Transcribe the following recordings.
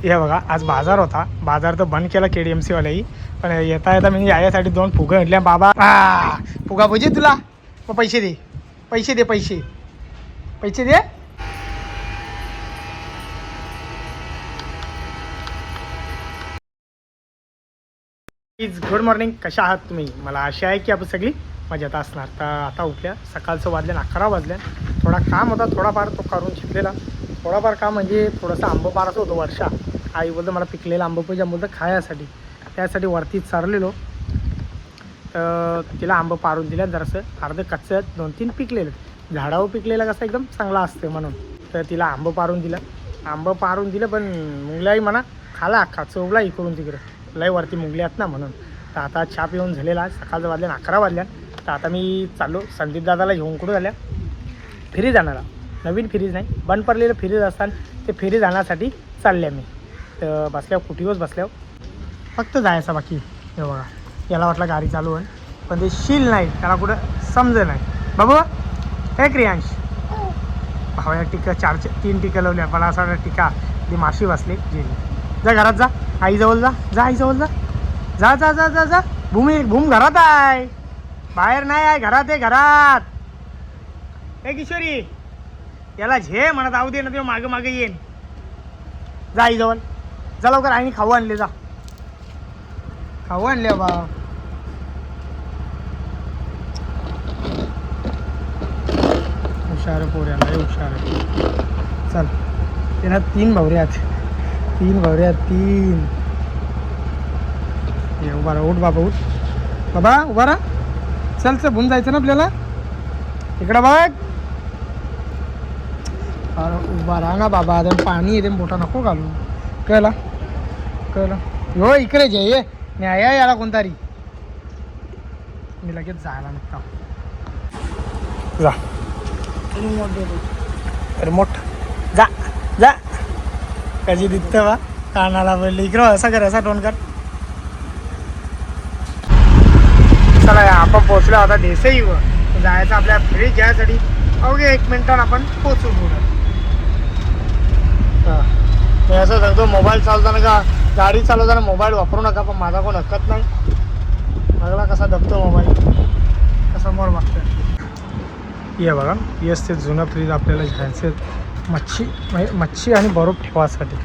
हे बघा आज बाजार होता. बाजार तर बंद केला KDMC वाल्याही. पण येता येता मी यासाठी 2 फुगा घेतल्या. बाबा फुगा पाहिजे तुला? मग पैसे दे, पैसे दे, पैसे पैसे दे. Good morning. कशा आहात तुम्ही? मला आशा आहे की आपण सगळी मजेत असणार. तर आता उठल्या, सकाळचं वाजल्या 11 वाजल्या. थोडा काम होता, थोडाफार तो करून शिकलेला. थोडाफार काम म्हणजे थोडंसं आंबं पाराचं होतं. वर्षा आई बोलतं मला पिकलेलं आंबं पाहिजे, बोलतं खायासाठी. त्यासाठी वरती चारलेलो. तर तिला आंबं पारून दिल्या. जरासं अर्धं कच्चं 2-3 पिकलेलं. झाडावर पिकलेलं कसं एकदम चांगला असते म्हणून. तर तिला आंबं पारून दिलं. आंबं पारून दिलं पण मुंगल्याही म्हणा खाला अख्खा चोवला इकडून तिकडं. लय वरती मुंगले आहेत ना म्हणून. तर आता चहा पिऊन झालेला. सकाळचं वाजल्या 11 वाजल्या. तर आता मी चाललो संदीप दादाला घेऊन कुठं झाल्या फ्रीज आणायला. नवीन फ्रीज नाही, बंद पडलेलं फ्रीज असताना ते फ्रीज आणण्यासाठी चालले मी. तर बसल्यावर कुठेच बसल्यावर फक्त जायचं बाकी. हे बघा याला वाटलं गाडी चालू आहे पण ते शील नाही, त्याला कुठं समजे नाही. बाबू हे क्रियांश भावा टिका 3 टिका लावल्या. मला असं वाटतं टिका ती माशी बसली गेली. जा घरात जा, आईजवळ जा, जा आईजवळ जा, जा जा जा जा जा. भूम घरात आहे, बाहेर नाही आहे, घरात आहे, घरात. हे किशोरी याला झे म्हणत आऊ दे ना, ते मागं मागं येईन. जा आईजवळ जा लवकर. आईने खाऊ आणले, जा खाऊ आणले बा. हुशार पोऱ्याला हुशार आहे. चल त्यांना 3 भावऱ्या आहेत, 3 भावऱ्या, 3. ये उभा राहा, उठ बाबा, उठ बाबा, उभा राहा. चल चल भूम जायचं ना आपल्याला. इकडं बघ. अरे उभा राहा ना बाबा, ते पाणी येते मोठा नको घालू. कळला कळलं हो. इकडे जे ये न्याय याला कोणतारी. मी लगेच जायला निघता. जा रिमोट जा जा. कधी दिसतं बा कानाला बोलली. इकडं असा कर, असा टोन कर. चला आपण पोचलो आता देसाईवर. जायचं आपल्या फ्रीज घ्यायसाठी. अवघे 1 मिनिटानं आपण पोचू पुढं. मी असं सांगतो मोबाईल चालवताना का गाडी चालवताना मोबाईल वापरू नका. पण माझा कोण हरकत नाही. मला कसा दबतो मोबाईल, कसा मोर मागतो. ये बघा येस ते जुनं फ्रीज आपल्याला घ्यायचं मच्छी आणि बर्फ ठेवासाठी.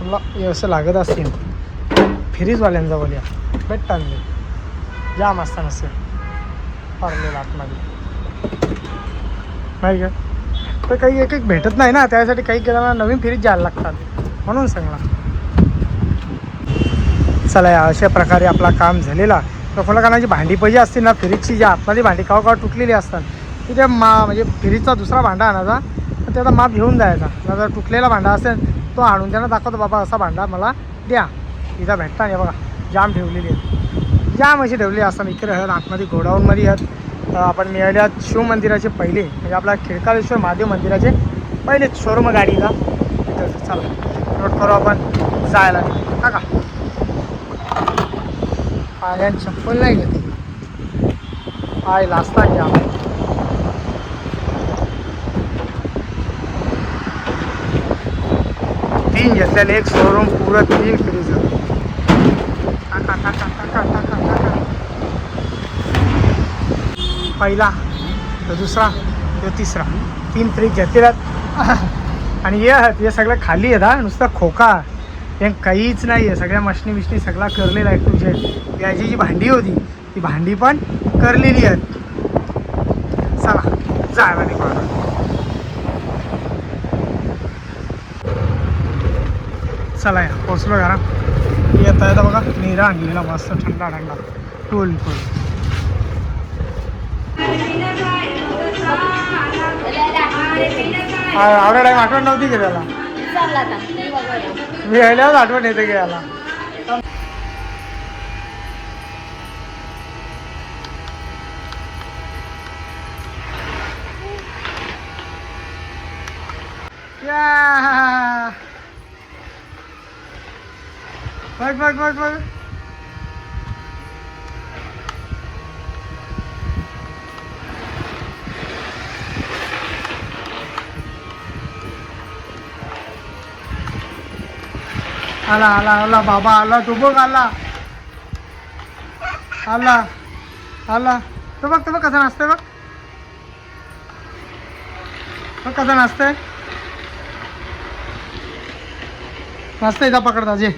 मला हे असं लागत असतील फ्रीजवाल्यांचा बोलया भेटतात मी जाम असता नसेल पारलेलं आतमध्ये नाही का. तर काही एक भेटत नाही ना, त्यासाठी काही केल्याला नवीन फ्रीज घ्यायला लागतात म्हणून सांगला. चला या अशा प्रकारे आपला काम झालेला. तर कोणाची भांडी पाहिजे असतील ना फ्रीजची, ज्या आतमध्ये भांडी कावा तुटलेली असतात तिथे म्हणजे फ्रीजचा दुसरा भांडा आणायचा. तर त्याचा माप घेऊन जायचा. जर तुटलेला भांडा असेल तो आणून त्यांना दाखवतो बाबा असा भांडा मला द्या. इथं भेटता नाही बघा, जाम ठेवलेली आहे, जाम अशी ठेवलेली असतात. इकडे आहेत आतमध्ये गोडाऊनमध्ये आहेत. आपण मिळाल्यात शिव मंदिराचे पहिले म्हणजे आपला खिडकाळेश्वर महादेव मंदिराचे पहिले शोरूम गाडीचा. चला नोट करू आपण जायला. का पायान चप्पल नाही घेते, पाय लाजता घ्या. 3 घेतलेले, 1 शोरूम पुरं 3 फ्रीजर. पहिला तो दुसरा तो तिसरा 3 फ्रीज घेतलेल्यात. आणि हे सगळं खाली आहे ना, नुसतं खोका. हे काहीच नाही आहे. सगळ्या मशनी सगळा करलेला आहे. तुझे याची जी भांडी होती ती भांडी पण करलेली आहेत. चला जायला निघाला. चला या पोचलो घरा. येता येतं बघा निरा आणलेला मस्त थंडा थंडा टोल टोल. आवडा टाईम आठवण नव्हती की त्याला. मी यायल्यावर आठवण येते की याला. बघ आला आला आला बाबा आला तो बघ आला आला आला तो बघ कसा नाचतंय बघ कसा नाचतंय जा पकडता जे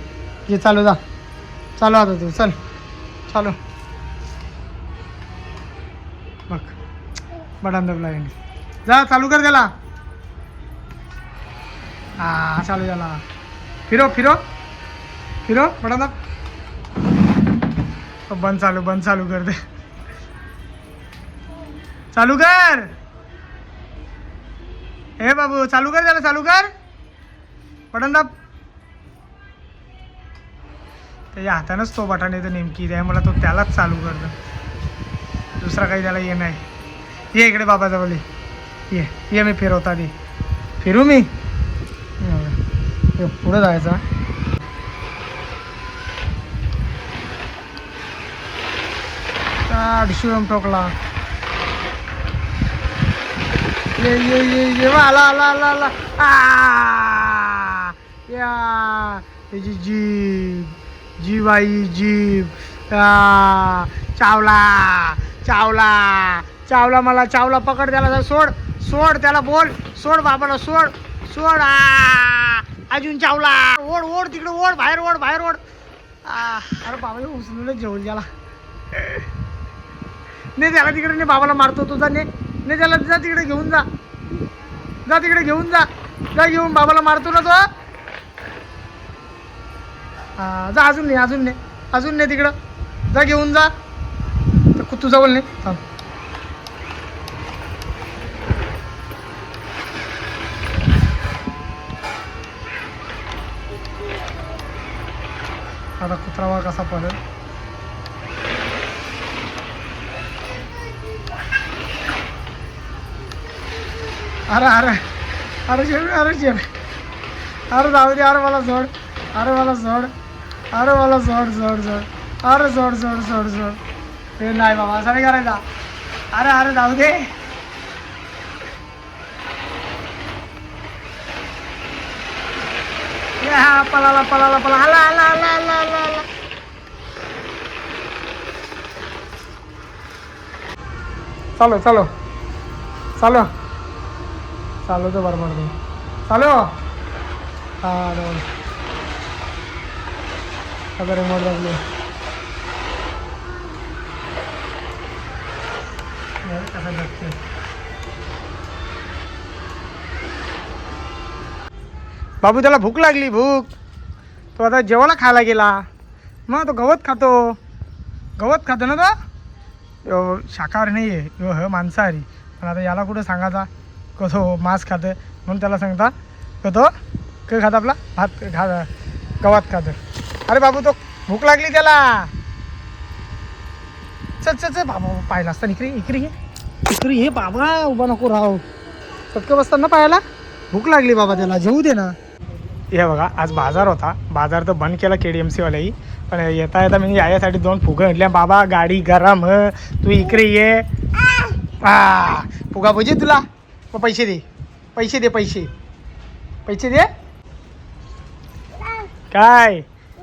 चालू जा चालू आता तू चल चालू बघ बटन दबला जा चालू कर त्याला हा चालू झाला फिरो फिरो फिरो बटन दाब बंद चालू कर दे चालू कर हे बाबू चालू कर त्याला चालू कर बटन दाब त्याच्या हातानंच तो बटन येतो नेमकी त्यामुळे तो त्यालाच चालू करतो दुसरा काही त्याला ये नाही ये इकडे बाबा जवळ ये मी फिरवता दे फिरू मी पुढे जायचा डिशूम ठोकला ये आला आला आला आला या त्याची जीव आई जीव चावला चावला चावला मला चावला पकड त्याला सोड त्याला बोल सोड बाबाला सोड अजून चावला ओढ तिकडे ओढ बाहेर ओढ अरे बाबा उचलून जेवल त्याला नाही त्याला तिकडे नाही बाबाला मारतो तुझा नाही त्याला जा तिकडे घेऊन जा तिकडे घेऊन जा घेऊन बाबाला मारतो ना तो जा अजून नाही तिकडं जा घेऊन जा कुत्तू जवळ नाही थांब आता कुत्रावा कसा पडेल अरे जाऊ दे अरे मला सोड हे नाही बाबा असं नाही करायचा अरे जाऊ दे हा पळाला आला चालो तो बरोबर नाही चालो हा आता रिमोट लागले कसा बघते बाबू त्याला भूक लागली तो आता जेवायला खायला गेला मग तो गवत खातो ना तो शाकाहारी नाही आहे हो मांसाहारी पण आता याला कुठं सांगायचा तो मांस खातं म्हणून त्याला सांगता तो काय खातं आपला भात गवत खातं अरे बाबू तो भूक लागली त्याला चल बाबा पाहिला असता इकडे ये बाबा उभा नको राहू चटकं बसताना पाहायला भूक लागली बाबा त्याला जेवू दे ना हे बघा आज बाजार होता बाजार तर बंद केला KDMC वाल्याही पण येता मी यासाठी 2 फुगं घेतल्या बाबा गाडी गरम तू इकडे ये फुगा पाहिजे तुला मग पैसे दे काय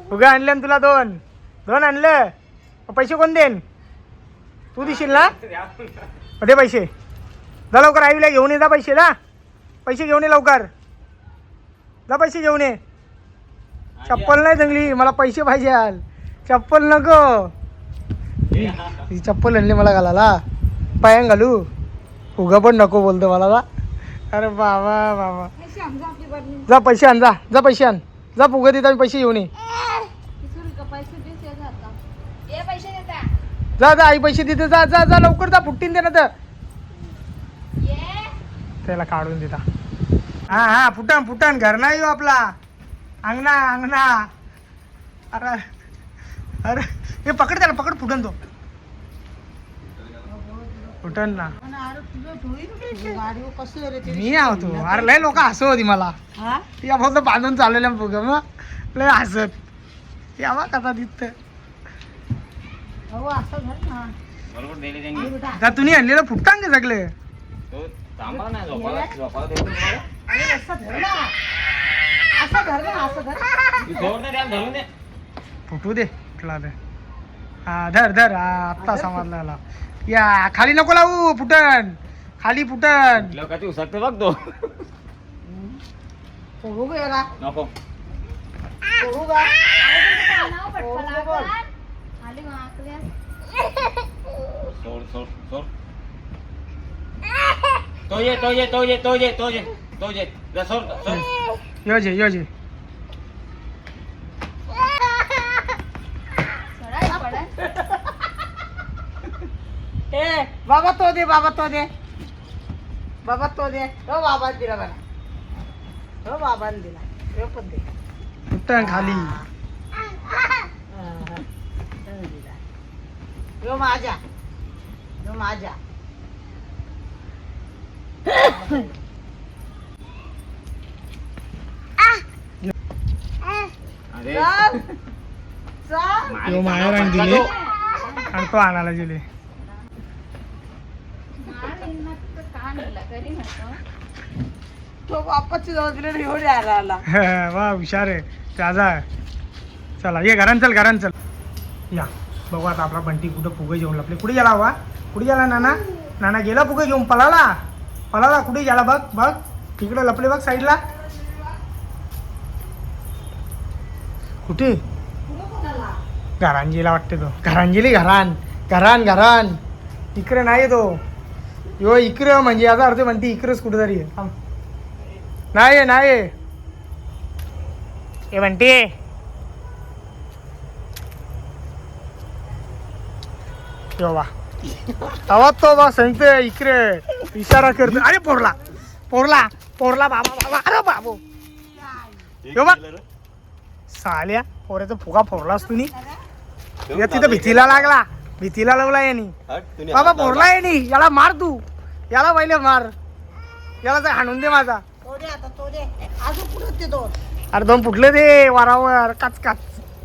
फुगा आणले तुला 2 आणलं पैसे कोण देन तू देशील ना दे पैसे जा लवकर आईला घेऊन ये जा पैसे घेऊन ये लवकर जा पैसे घेऊन ये चप्पल नाही चांगली मला पैसे पाहिजे चप्पल नको ही चप्पल आणली मला घालायला पायां घालू फुगा पण नको बोलतो मला जा अरे बाबा जा पैसे आण जा फुगा देता मी पैसे घेऊन ये जा आई पैसे देते जा लवकर जा फुट्टीन दे ना तर त्याला काढून देता हा फुटण घर नाही हो आपला अंगणा अरे हे पकड त्याला फुटण तो फुटण ना मी आवतो अरे लय लोक हसत होती मला या फक्त बांधून चाललेल्या फुग मग लय हसत यावा कसा दिसत का तुम्ही आणलेलं फुटकान ते सगळे असं धर ना, असं धर. फुटू दे कुठला दे. हा धर धर. हा आत्ता समजला याला. या खाली नको लावू, फुटन खाली फुटन. लोकांची उसकते बघ तो. फोडू गे का? नको. फोडू का? सोड सोड सोड. तो ये तो ये तो ये तो ये तो ये तो ये. जा सोड सोड. योजे योजे. ए बाबा तो दे, बाबा तो दे, बाबा तो दे. हो बाबा दिला बघा. हो बाबा दिला. हे पण दे. फुटन खाली. यो माझ्या, यो माझ्या. अरे चल चल. यो माहेर आणि दिले आणि तो आणायला दिले. तो बापाची जवळ दिले एवढे आला. वा हुशार आहे त्याचा. चला ये घरान चल, घरान चल. या बघू आता आपला बंटी कुठं फुगे घेऊन लपले. कुठे गेला हवा? कुठे गेला नाना? नाना गेला फुगे घेऊन, पळाला पळाला. कुठे गेला बघ बघ, तिकडे लपले बघ साईडला. कुठे? घरांजीला वाटते तो. घरांजीली घरान घरान घरान. इकडे नाही तो. यो इकडं म्हणजे याचा अर्थ म्हणते इकडेच कुठेतरी आहे. थांब. नाही नाही हे म्हणते. यो बा तवा तो बा सांगते इकडे इशारा करतो. अरे पोरला पोरला पोरला बाबा बाबा. अरे बाबू यो बा साल्या पोऱ्याचा फुगा फोडलास तुम्ही. या तिथं भीतीला लागला, भीतीला लावला यांनी. बाबा पोरला यांनी. याला मार तू, याला पहिले मार. याला तर हाणून दे माझा. तो दे आता, तो दे. अजून कुठं ते दोन? अरे दोन फुटले ते वारावर काच काच.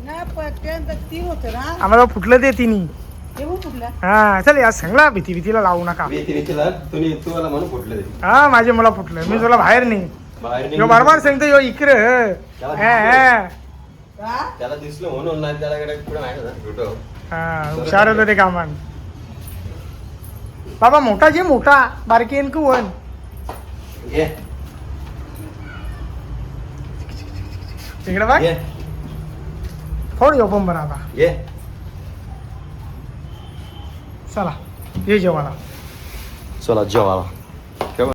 नाही पण ते तीन होते ना. आम्हाला फुटलं ते तिन्ही. ते पण कुठलं? हा चल या सांगला भीती भीतीला लावू नका. तुम्हाला म्हणून फुटले हा माझे मला फुटलं. मी तुला बाहेर नाही. बाहेर यो बरोबर सांगतो यो इकडे. हा? त्याला दिसलं म्हणून नाही त्याला पुढे माहिती ना फोटो. हा हुशार होतं ते कामान. बाबा मोठा जे मोठा बारकी येईन की वन. ये तिकडे बघ ये फोड यो पण बरं आता. ये. चला ये जेवायला. चला जेवायला.